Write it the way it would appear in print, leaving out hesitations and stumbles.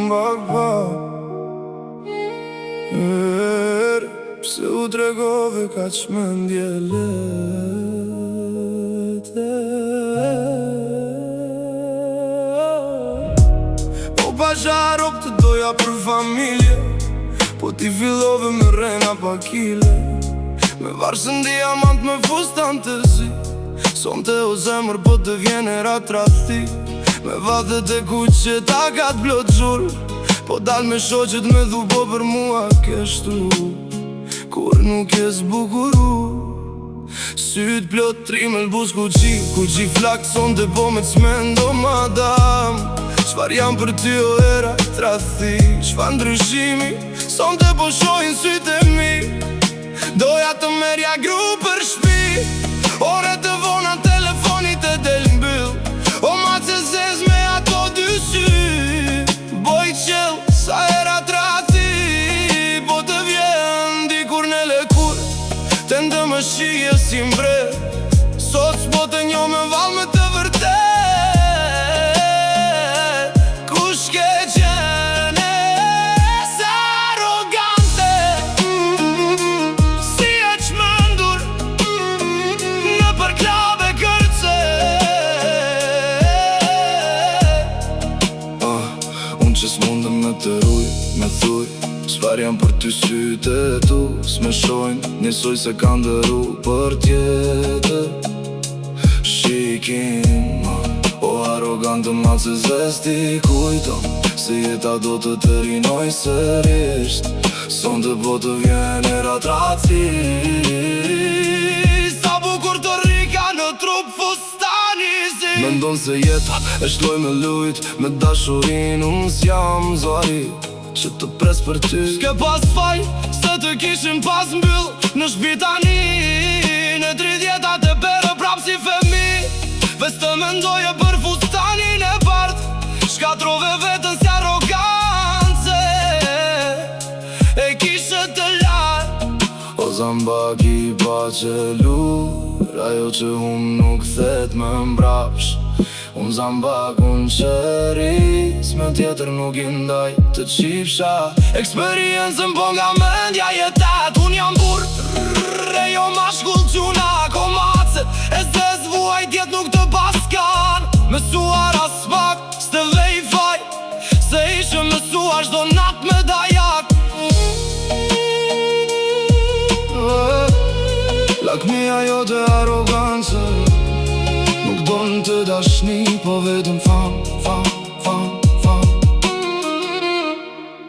bak pse u tregove kaq mendje lehte. Po pasha rob të doja për familje, po ti fillove me rena pa kile, me varsën diamant me fustan të zi. Sonte o zemër po të vjene ratrati, me vathet e kuqe ta kat blot zhur. Po dal me shoqet me dhu, po për mua keshtu kur nuk e zbukuru. Syt plot trimel buz kuqi flak sonte po me t'smendo madam. Qfar jam për ty o era trathi, qfar ndryshimi sonte po shojnë syt e mi. Doja të merja gru për shpi, ore të vona telefonit e del mbyll. O ma që zez me ato dy sy, boj qel sa era trati. Po të vjen dikur në lekur, të ndë më shije si mbre. Sot s'po të njo me val me të vërtet. Kush ke qene se arogante, si e qmendur në për klabe kërce. Unë që s'mundëm me të ruj, me thuj, s'far jam për ty syte tu. S'me shojnë, njësoj se kanë dëru për tjetër. Shikim, o arogantë ma që zesti kujton, se jeta do të të rinoj sërisht. Sonte po të vjen era traci, sa bukur të rika në trup fustani zi. Mendon se jeta e shloj me lujt, me dashurin unë s'jam zari që të pres për ty. S'ke pas faj, se të kishim pas mbyll në shpitani, në 30 e bere prap si femi. Ves të mendoje për fustanin e bart, shkatrove vetën si arogance, e kishe të lartë. O zambaki pa qelur, ajo që unë nuk thet me mbrapsh. Unë zambak unë qëris, me tjetër nuk i ndaj të qipsha. Eksperiencën po nga mendja jetat, unë jam burr, e jo mashkull quna komacet. E zez vuaj tjet nuk të paskan, mësuar as pak, s'te vej faj, se ishe mësuar shdo nat me dajak. Lakmia jo të arogance, nuk do në të dashni, po vetëm fam.